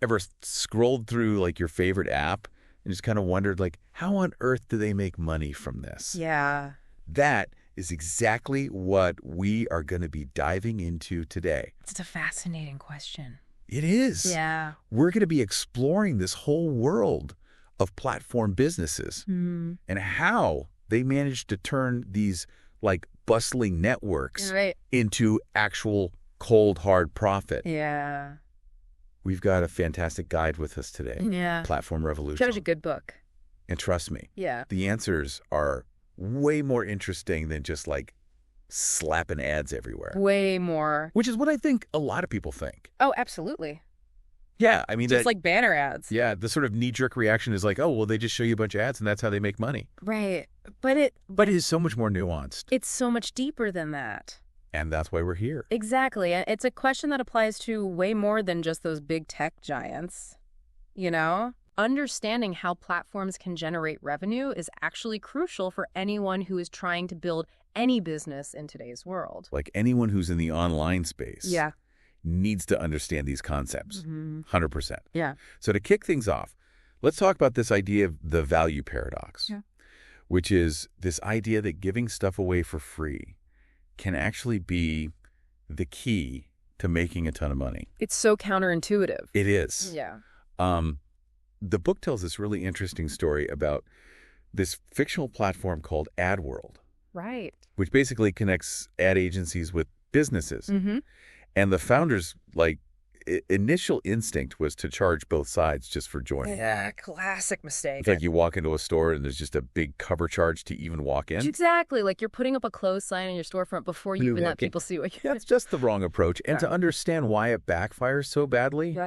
ever scrolled through like your favorite app and just kind of wondered like, how on earth do they make money from this? Yeah. That is exactly what we are going to be diving into today. It's a fascinating question. It is. Yeah. We're going to be exploring this whole world of platform businesses and how they manage to turn these like bustling networks into actual cold, hard profit. Yeah. We've got a fantastic guide with us today. Yeah. Platform Revolution. That was a good book. And trust me, Yeah. the answers are way more interesting than just like slapping ads everywhere. Way more. Which is what I think a lot of people think. Oh, absolutely. Yeah, I mean, Just like banner ads. Yeah, the sort of knee-jerk reaction is like, oh, well, they just show you a bunch of ads and that's how they make money. Right. But it is so much more nuanced. It's so much deeper than that. And that's why we're here. Exactly. It's a question that applies to way more than just those big tech giants. You know? Understanding how platforms can generate revenue is actually crucial for anyone who is trying to build any business in today's world. Like anyone who's in the online space. Yeah. Needs to understand these concepts. 100%. Yeah. So to kick things off, let's talk about this idea of the value paradox, which is this idea that giving stuff away for free can actually be the key to making a ton of money. It's so counterintuitive. It is. Yeah. The book tells this really interesting story about this fictional platform called AdWorld. Right. Which basically connects ad agencies with businesses. And the founders, like, initial instinct was to charge both sides just for joining. Yeah, classic mistake. It's like you walk into a store and there's just a big cover charge to even walk in. Exactly. Like you're putting up a closed sign in your storefront before you even let people see what you're That's just the wrong approach. And to understand why it backfires so badly,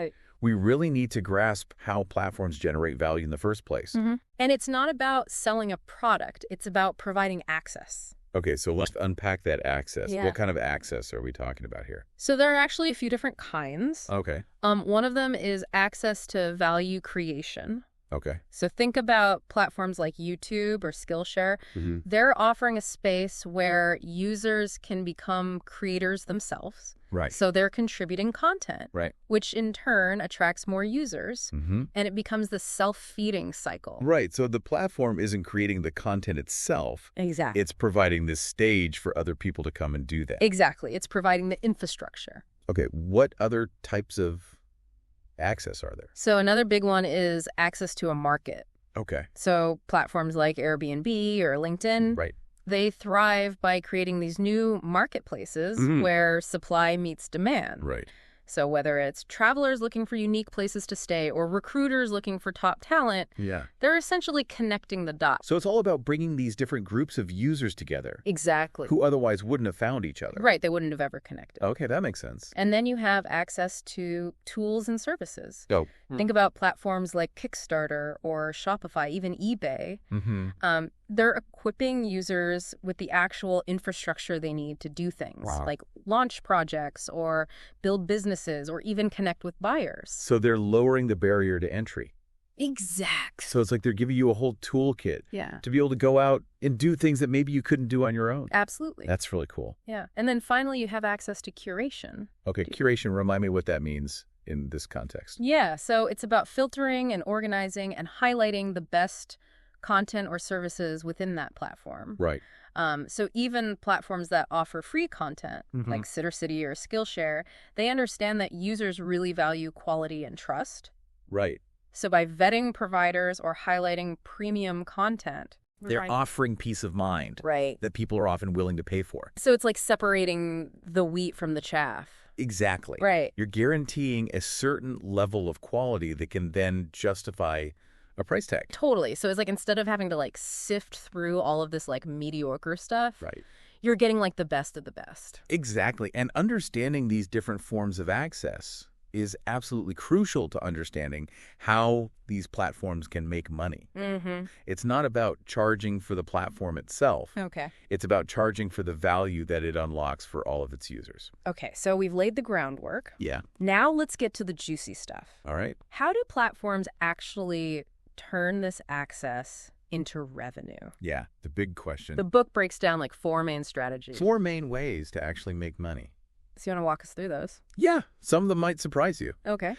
we really need to grasp how platforms generate value in the first place. And it's not about selling a product. It's about providing access. Okay, so let's unpack that access. Yeah. What kind of access are we talking about here? So there are actually a few different kinds. Okay. One of them is access to value creation. Okay. So think about platforms like YouTube or Skillshare. They're offering a space where users can become creators themselves. Right. So they're contributing content, which in turn attracts more users, and it becomes the self-feeding cycle. Right. So the platform isn't creating the content itself. Exactly. It's providing this stage for other people to come and do that. Exactly. It's providing the infrastructure. Okay. What other types of access are there? So another big one is access to a market. Okay. So platforms like Airbnb or LinkedIn, they thrive by creating these new marketplaces where supply meets demand. Right. So whether it's travelers looking for unique places to stay or recruiters looking for top talent, they're essentially connecting the dots. So it's all about bringing these different groups of users together. Exactly. Who otherwise wouldn't have found each other. Right. They wouldn't have ever connected. Okay, that makes sense. And then you have access to tools and services. Oh. Think about platforms like Kickstarter or Shopify, even eBay. They're equipping users with the actual infrastructure they need to do things, like launch projects or build businesses or even connect with buyers. So they're lowering the barrier to entry. Exactly. So it's like they're giving you a whole toolkit to be able to go out and do things that maybe you couldn't do on your own. Absolutely. That's really cool. Yeah. And then finally, you have access to curation. Okay, curation, remind me what that means in this context. Yeah. So it's about filtering and organizing and highlighting the best content or services within that platform. Right. So even platforms that offer free content, like City or Skillshare, they understand that users really value quality and trust. Right. So by vetting providers or highlighting premium content, they're offering peace of mind that people are often willing to pay for. So it's like separating the wheat from the chaff. Exactly. Right. You're guaranteeing a certain level of quality that can then justify a price tag. Totally. So it's like instead of having to like sift through all of this like mediocre stuff, you're getting like the best of the best. Exactly. And understanding these different forms of access is absolutely crucial to understanding how these platforms can make money. It's not about charging for the platform itself. Okay. It's about charging for the value that it unlocks for all of its users. Okay, so we've laid the groundwork. Yeah. Now let's get to the juicy stuff. All right. How do platforms actually turn this access into revenue? Yeah, the big question. The book breaks down like 4 main strategies. 4 main ways to actually make money. So you want to walk us through those? Yeah, some of them might surprise you. Okay.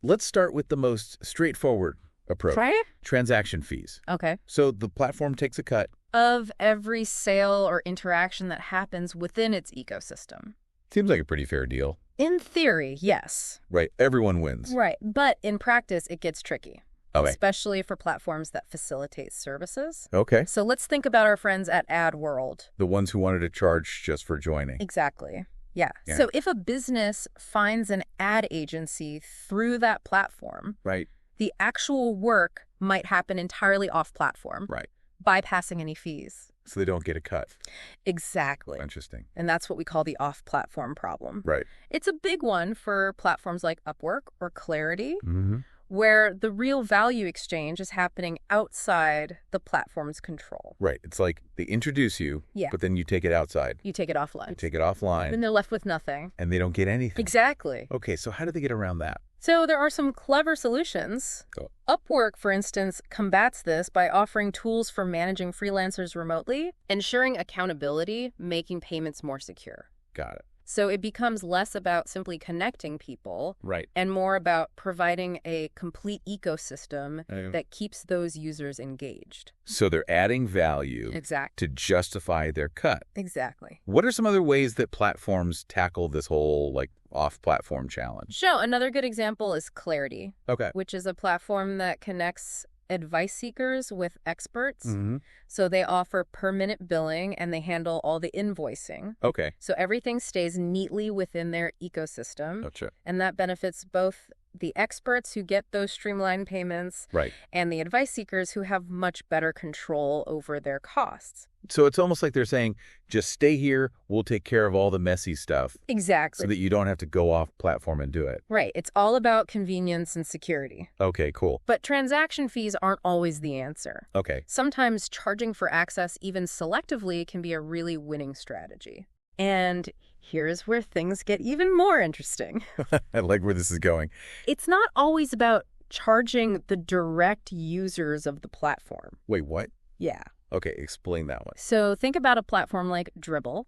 Let's start with the most straightforward approach. Right? Transaction fees. Okay. So the platform takes a cut of every sale or interaction that happens within its ecosystem. Seems like a pretty fair deal. In theory, yes. Right. Everyone wins. Right. But in practice, it gets tricky. Okay. Especially for platforms that facilitate services. Okay. So let's think about our friends at AdWorld. The ones who wanted to charge just for joining. Exactly. Yeah. So if a business finds an ad agency through that platform, right, the actual work might happen entirely off-platform. Right. Bypassing any fees. So they don't get a cut. Exactly. Interesting. And that's what we call the off-platform problem. Right. It's a big one for platforms like Upwork or Clarity, where the real value exchange is happening outside the platform's control. Right. It's like they introduce you, but then you take it outside. You take it offline. You take it offline. Then they're left with nothing. And they don't get anything. Exactly. Okay, so how do they get around that? So there are some clever solutions. Upwork, for instance, combats this by offering tools for managing freelancers remotely, ensuring accountability, making payments more secure. Got it. So it becomes less about simply connecting people and more about providing a complete ecosystem that keeps those users engaged. So they're adding value to justify their cut. Exactly. What are some other ways that platforms tackle this whole off-platform challenge? So another good example is Clarity, Okay. which is a platform that connects advice seekers with experts. So they offer per-minute billing and they handle all the invoicing. Okay. So everything stays neatly within their ecosystem. Gotcha. And that benefits both the experts who get those streamlined payments and the advice seekers who have much better control over their costs. So it's almost like they're saying, just stay here, we'll take care of all the messy stuff. Exactly. So that you don't have to go off platform and do it. Right. It's all about convenience and security. Okay, cool. But transaction fees aren't always the answer. Okay. Sometimes charging for access, even selectively, can be a really winning strategy. And here's where things get even more interesting. I like where this is going. It's not always about charging the direct users of the platform. Wait, what? Yeah. Okay, explain that one. So think about a platform like Dribbble,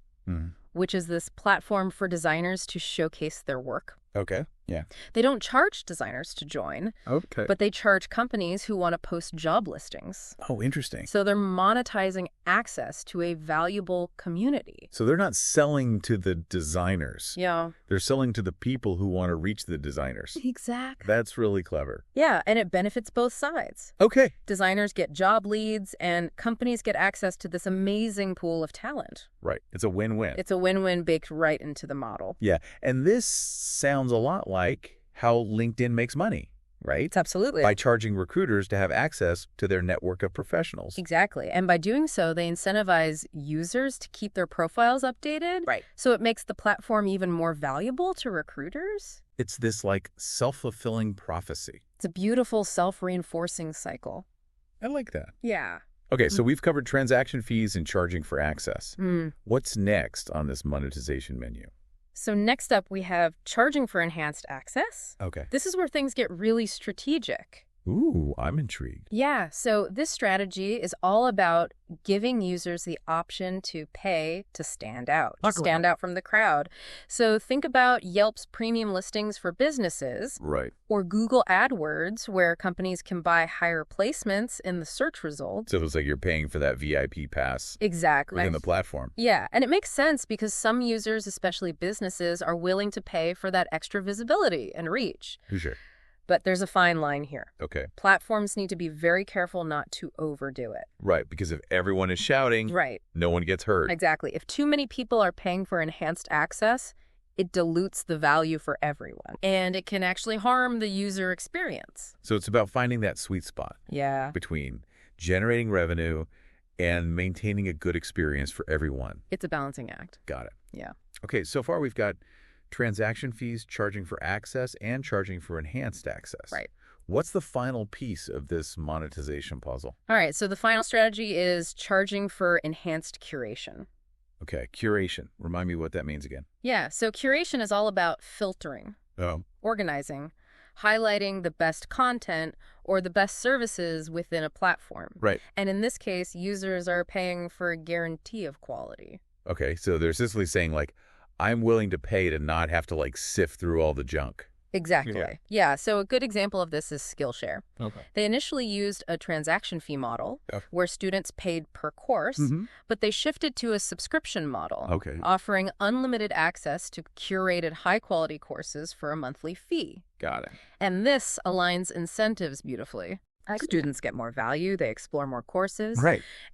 which is this platform for designers to showcase their work. Okay, yeah. They don't charge designers to join, but they charge companies who want to post job listings. Oh, interesting. So they're monetizing access to a valuable community. So they're not selling to the designers. Yeah. They're selling to the people who want to reach the designers. Exactly. That's really clever. Yeah, and it benefits both sides. Okay. Designers get job leads, and companies get access to this amazing pool of talent. Right. It's a win-win. It's a win-win baked right into the model. Yeah, and this sounds a lot like how LinkedIn makes money, right? It's absolutely. By charging recruiters to have access to their network of professionals. Exactly. And by doing so, they incentivize users to keep their profiles updated. Right. So it makes the platform even more valuable to recruiters. It's this self-fulfilling prophecy. It's a beautiful self-reinforcing cycle. I like that. Yeah. Okay, so we've covered transaction fees and charging for access. What's next on this monetization menu? So next up, we have charging for enhanced access. Okay. This is where things get really strategic. Ooh, I'm intrigued. Yeah, so this strategy is all about giving users the option to pay to stand out, to stand out from the crowd. So think about Yelp's premium listings for businesses. Right. Or Google AdWords, where companies can buy higher placements in the search results. So it's like you're paying for that VIP pass. Exactly. Within the platform. Yeah, and it makes sense because some users, especially businesses, are willing to pay for that extra visibility and reach. Sure. But there's a fine line here. Okay. Platforms need to be very careful not to overdo it. Right, because if everyone is shouting, no one gets hurt. Exactly. If too many people are paying for enhanced access, it dilutes the value for everyone. And it can actually harm the user experience. So it's about finding that sweet spot. Yeah. Between generating revenue and maintaining a good experience for everyone. It's a balancing act. Got it. Yeah. Okay, so far we've got transaction fees, charging for access, and charging for enhanced access. Right. What's the final piece of this monetization puzzle? All right, so the final strategy is charging for enhanced curation. Okay, curation. Remind me what that means again. Yeah, so curation is all about filtering, organizing, highlighting the best content or the best services within a platform. Right. And in this case, users are paying for a guarantee of quality. Okay, so they're essentially saying, I'm willing to pay to not have to, sift through all the junk. Exactly. Yeah. So a good example of this is Skillshare. Okay. They initially used a transaction fee model where students paid per course, but they shifted to a subscription model, offering unlimited access to curated high-quality courses for a monthly fee. Got it. And this aligns incentives beautifully. Students get more value, they explore more courses,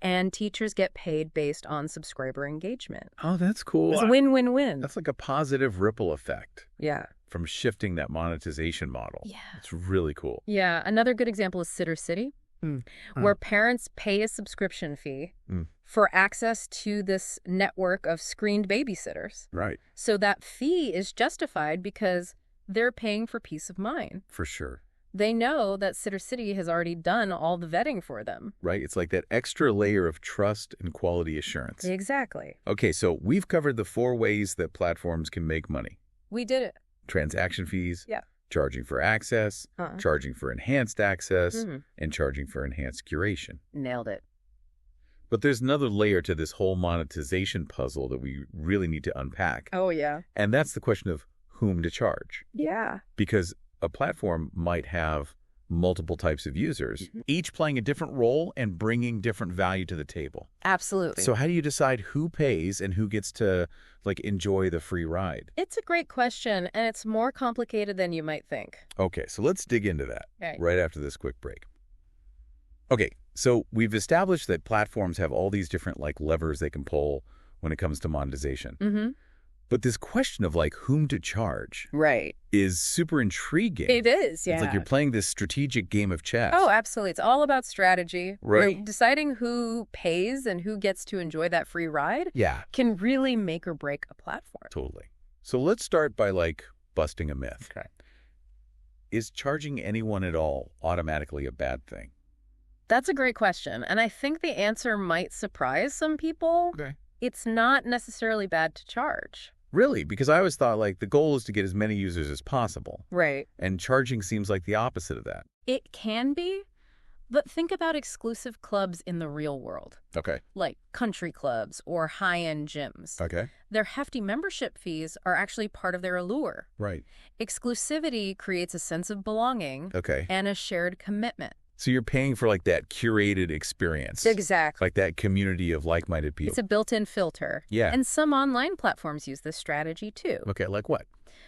and teachers get paid based on subscriber engagement. Oh, that's cool. It's a win-win-win. That's like a positive ripple effect. Yeah. From shifting that monetization model. Yeah. It's really cool. Yeah. Another good example is Sitter City, where parents pay a subscription fee for access to this network of screened babysitters. Right. So that fee is justified because they're paying for peace of mind. For sure. They know that Sitter City has already done all the vetting for them. Right. It's like that extra layer of trust and quality assurance. Exactly. Okay, so we've covered the 4 ways that platforms can make money. We did it. Transaction fees, charging for access, charging for enhanced access, and charging for enhanced curation. Nailed it. But there's another layer to this whole monetization puzzle that we really need to unpack. Oh, yeah. And that's the question of whom to charge. Yeah. Because a platform might have multiple types of users, each playing a different role and bringing different value to the table. Absolutely. So how do you decide who pays and who gets to enjoy the free ride? It's a great question, and it's more complicated than you might think. Okay, so let's dig into that right after this quick break. Okay, so we've established that platforms have all these different levers they can pull when it comes to monetization. But this question of whom to charge is super intriguing. It is, yeah. It's like you're playing this strategic game of chess. Oh, absolutely. It's all about strategy. Right. Deciding who pays and who gets to enjoy that free ride can really make or break a platform. Totally. So let's start by busting a myth. Okay. Is charging anyone at all automatically a bad thing? That's a great question. And I think the answer might surprise some people. Okay. It's not necessarily bad to charge. Really? Because I always thought the goal is to get as many users as possible. Right. And charging seems like the opposite of that. It can be, but think about exclusive clubs in the real world. Okay. Like country clubs or high-end gyms. Okay. Their hefty membership fees are actually part of their allure. Right. Exclusivity creates a sense of belonging and a shared commitment. So you're paying for that curated experience. Exactly. Like that community of like-minded people. It's a built-in filter. Yeah. And some online platforms use this strategy too. Okay, like what?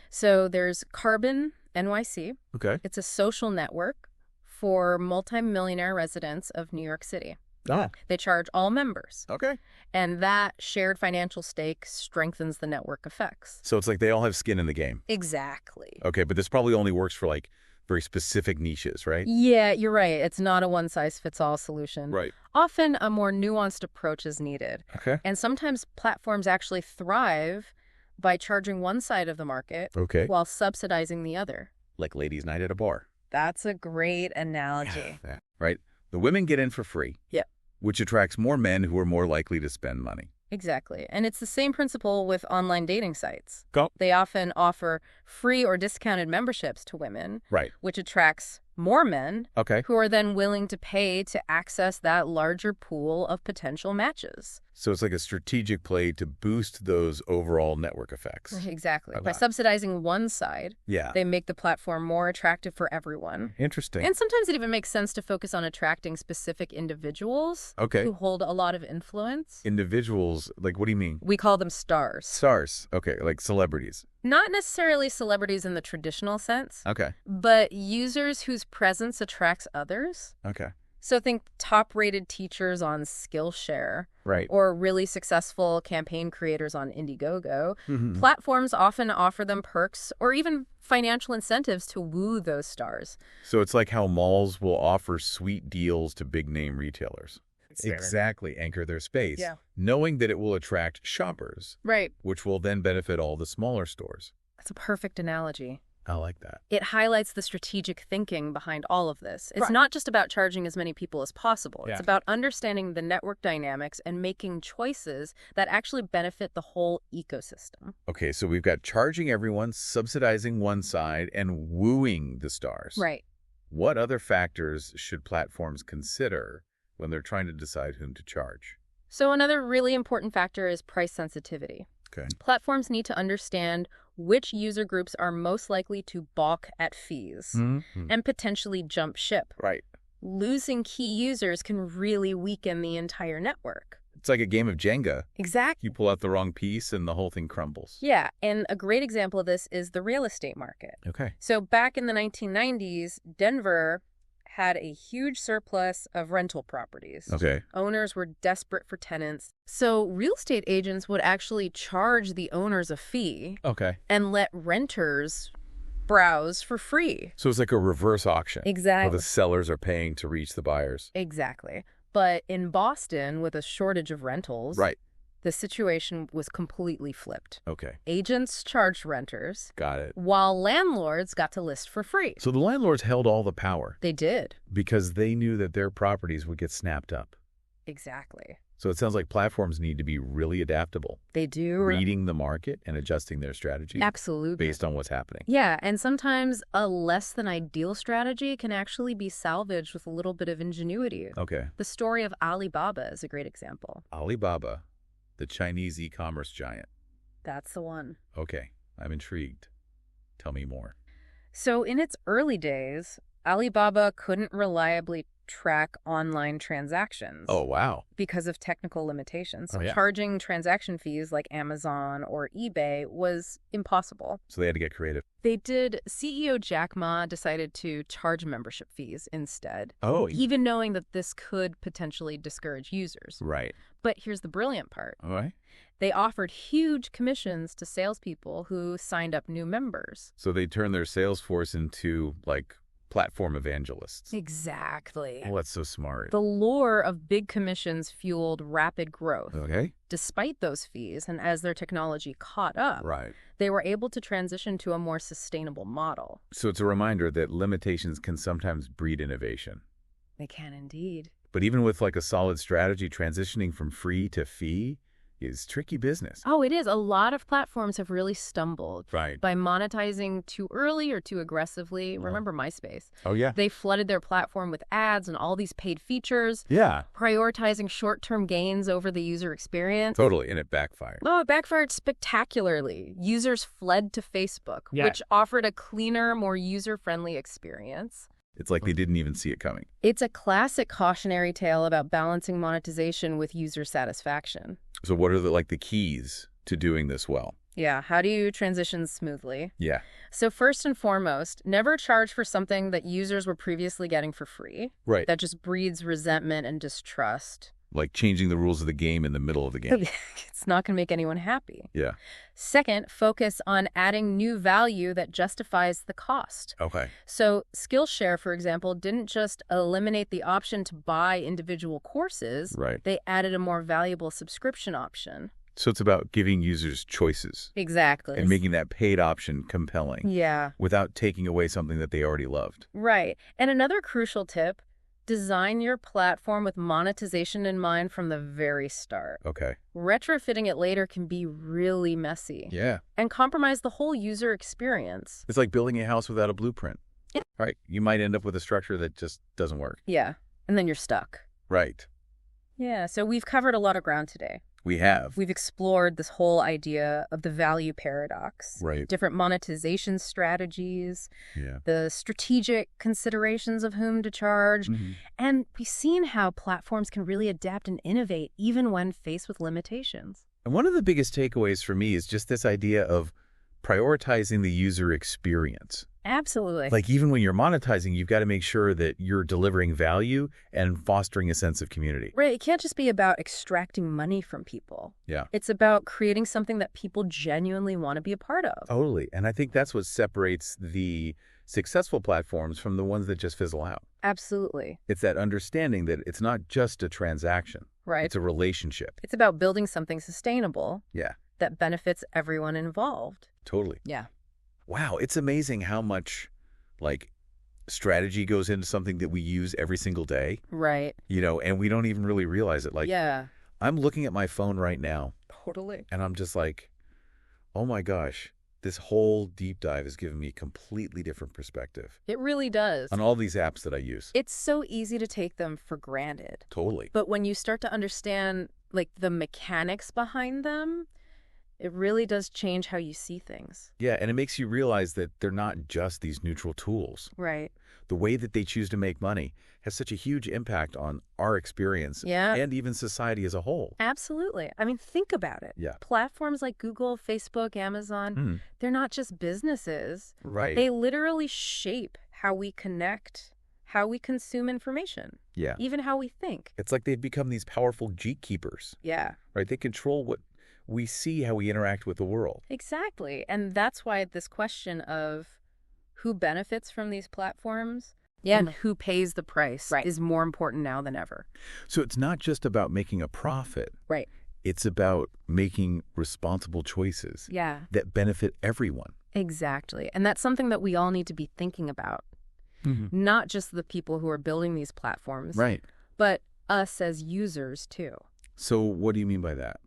So there's Carbon NYC. Okay. It's a social network for multimillionaire residents of New York City. Ah. They charge all members. Okay. And that shared financial stake strengthens the network effects. So it's they all have skin in the game. Exactly. Okay, but this probably only works for very specific niches, right? Yeah, you're right. It's not a one-size-fits-all solution. Right. Often a more nuanced approach is needed. Okay. And sometimes platforms actually thrive by charging one side of the market while subsidizing the other. Like ladies' night at a bar. That's a great analogy. Right? The women get in for free. Yep. Which attracts more men who are more likely to spend money. Exactly. And it's the same principle with online dating sites. Go. They often offer free or discounted memberships to women, which attracts more men who are then willing to pay to access that larger pool of potential matches. So it's a strategic play to boost those overall network effects. Exactly. By subsidizing one side, they make the platform more attractive for everyone. Interesting. And sometimes it even makes sense to focus on attracting specific individuals who hold a lot of influence. Individuals, what do you mean? We call them stars. Stars. Okay, like celebrities. Not necessarily celebrities in the traditional sense. Okay. But users whose presence attracts others. Okay. So think top-rated teachers on Skillshare. Right. Or really successful campaign creators on Indiegogo. Platforms often offer them perks or even financial incentives to woo those stars. So it's like how malls will offer sweet deals to big-name retailers. Exactly. Anchor their space, knowing that it will attract shoppers. Right. Which will then benefit all the smaller stores. That's a perfect analogy. I like that. It highlights the strategic thinking behind all of this. It's not just about charging as many people as possible. It's about understanding the network dynamics and making choices that actually benefit the whole ecosystem. Okay, so we've got charging everyone, subsidizing one side, and wooing the stars. Right. What other factors should platforms consider when they're trying to decide whom to charge? So another really important factor is price sensitivity. Okay. Platforms need to understand which user groups are most likely to balk at fees and potentially jump ship. Right. Losing key users can really weaken the entire network. It's like a game of Jenga. Exactly. You pull out the wrong piece and the whole thing crumbles. Yeah, and a great example of this is the real estate market. Okay. So back in the 1990s, Denver had a huge surplus of rental properties. Okay. Owners were desperate for tenants. So real estate agents would actually charge the owners a fee and let renters browse for free. So it's like a reverse auction. Exactly. Where the sellers are paying to reach the buyers. Exactly. But in Boston, with a shortage of rentals, the situation was completely flipped. Okay. Agents charged renters. Got it. While landlords got to list for free. So the landlords held all the power. They did. Because they knew that their properties would get snapped up. Exactly. So it sounds like platforms need to be really adaptable. They do. Reading the market and adjusting their strategy. Absolutely. Based on what's happening. Yeah, and sometimes a less than ideal strategy can actually be salvaged with a little bit of ingenuity. Okay. The story of Alibaba is a great example. Alibaba, the Chinese e-commerce giant. That's the one. Okay, I'm intrigued. Tell me more. So in its early days, Alibaba couldn't reliably track online transactions. Oh, wow. Because of technical limitations. Oh, yeah. Charging transaction fees like Amazon or eBay was impossible. So they had to get creative. They did. CEO Jack Ma decided to charge membership fees instead. Oh. Even knowing that this could potentially discourage users. Right. But here's the brilliant part. All right. They offered huge commissions to salespeople who signed up new members. So they turned their sales force into, like, platform evangelists. Exactly. Oh, that's so smart. The lure of big commissions fueled rapid growth. Okay. Despite those fees, and as their technology caught up, they were able to transition to a more sustainable model. So it's a reminder that limitations can sometimes breed innovation. They can indeed. But even with like a solid strategy, transitioning from free to fee is tricky business. Oh, it is. A lot of platforms have really stumbled by monetizing too early or too aggressively. Remember MySpace? Oh, yeah. They flooded their platform with ads and all these paid features. Yeah. Prioritizing short-term gains over the user experience. Totally. And it backfired. Oh, it backfired spectacularly. Users fled to Facebook, which offered a cleaner, more user-friendly experience. It's like they didn't even see it coming. It's a classic cautionary tale about balancing monetization with user satisfaction. So what are the keys to doing this well? Yeah, how do you transition smoothly? Yeah. So first and foremost, never charge for something that users were previously getting for free. Right. That just breeds resentment and distrust. Like changing the rules of the game in the middle of the game. It's not going to make anyone happy. Yeah. Second, focus on adding new value that justifies the cost. Okay. So Skillshare, for example, didn't just eliminate the option to buy individual courses. Right. They added a more valuable subscription option. So it's about giving users choices. Exactly. And making that paid option compelling. Yeah. Without taking away something that they already loved. Right. And another crucial tip, design your platform with monetization in mind from the very start. Okay. Retrofitting it later can be really messy. Yeah. And compromise the whole user experience. It's like building a house without a blueprint. Yeah. Right. You might end up with a structure that just doesn't work. Yeah. And then you're stuck. Right. Yeah. So we've covered a lot of ground today. We have. We've explored this whole idea of the value paradox. Right. Different monetization strategies. Yeah. The strategic considerations of whom to charge. Mm-hmm. And we've seen how platforms can really adapt and innovate even when faced with limitations. And one of the biggest takeaways for me is just this idea of prioritizing the user experience. Absolutely. Like even when you're monetizing, you've got to make sure that you're delivering value and fostering a sense of community. Right. It can't just be about extracting money from people. Yeah. It's about creating something that people genuinely want to be a part of. Totally. And I think that's what separates the successful platforms from the ones that just fizzle out. Absolutely. It's that understanding that it's not just a transaction. Right. It's a relationship. It's about building something sustainable. Yeah. That benefits everyone involved. Totally. Yeah. Wow, it's amazing how much, strategy goes into something that we use every single day. Right. And we don't even really realize it. Yeah. I'm looking at my phone right now. Totally. And I'm just like, oh my gosh, this whole deep dive has given me a completely different perspective. It really does. On all these apps that I use. It's so easy to take them for granted. Totally. But when you start to understand, the mechanics behind them, It really does change how you see things. Yeah, and it makes you realize that they're not just these neutral tools. Right. The way that they choose to make money has such a huge impact on our experience and even society as a whole. Absolutely. I mean, think about it. Yeah. Platforms like Google, Facebook, Amazon, they're not just businesses. Right. They literally shape how we connect, how we consume information. Yeah. Even how we think. It's like they've become these powerful gatekeepers. Yeah. Right? They control what we see, how we interact with the world. Exactly. And that's why this question of who benefits from these platforms and who pays the price is more important now than ever. So it's not just about making a profit. Right. It's about making responsible choices that benefit everyone. Exactly. And that's something that we all need to be thinking about. Not just the people who are building these platforms, but us as users too. So what do you mean by that?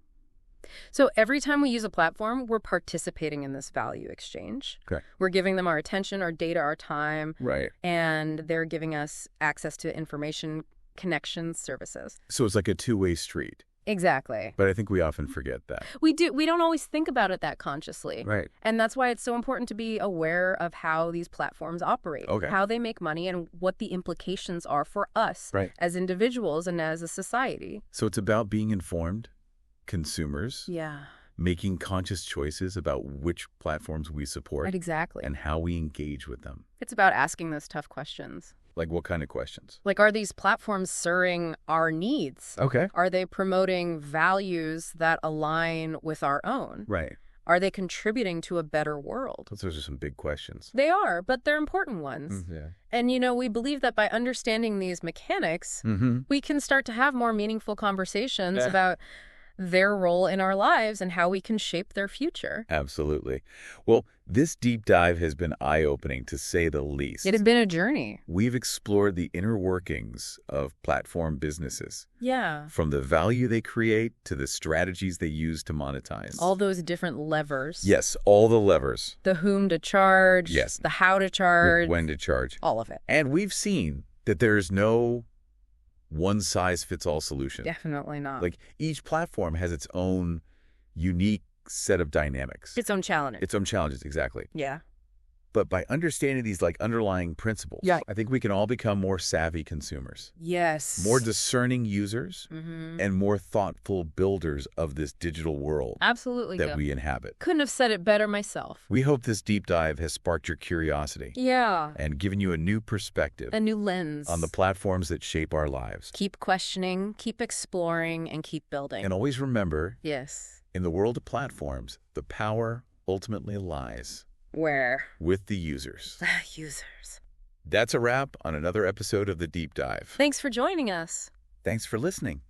So every time we use a platform, we're participating in this value exchange. Okay. We're giving them our attention, our data, our time. Right. And they're giving us access to information, connections, services. So it's like a two-way street. Exactly. But I think we often forget that. We do. We don't always think about it that consciously. Right. And that's why it's so important to be aware of how these platforms operate, how they make money, and what the implications are for us as individuals and as a society. So it's about being informed consumers. Yeah. Making conscious choices about which platforms we support. Right, exactly. And how we engage with them. It's about asking those tough questions. Like what kind of questions? Like, are these platforms serving our needs? Okay. Are they promoting values that align with our own? Right. Are they contributing to a better world? Those are some big questions. They are, but they're important ones. Yeah. And, we believe that by understanding these mechanics, we can start to have more meaningful conversations about their role in our lives and how we can shape their future. Absolutely. Well, this deep dive has been eye-opening, to say the least. It has been a journey. We've explored the inner workings of platform businesses. Yeah. From the value they create to the strategies they use to monetize. All those different levers. Yes, all the levers. The whom to charge. Yes. The how to charge. When to charge. All of it. And we've seen that there is no one-size-fits-all solution. Definitely not. Like, each platform has its own unique set of dynamics. Its own challenges. Its own challenges, exactly. Yeah. But by understanding these underlying principles, I think we can all become more savvy consumers. Yes. More discerning users and more thoughtful builders of this digital world. Absolutely. That we inhabit. Couldn't have said it better myself. We hope this deep dive has sparked your curiosity. Yeah. And given you a new perspective. A new lens. On the platforms that shape our lives. Keep questioning, keep exploring, and keep building. And always remember, yes, in the world of platforms, the power ultimately lies where? With the users. The users. That's a wrap on another episode of The Deep Dive. Thanks for joining us. Thanks for listening.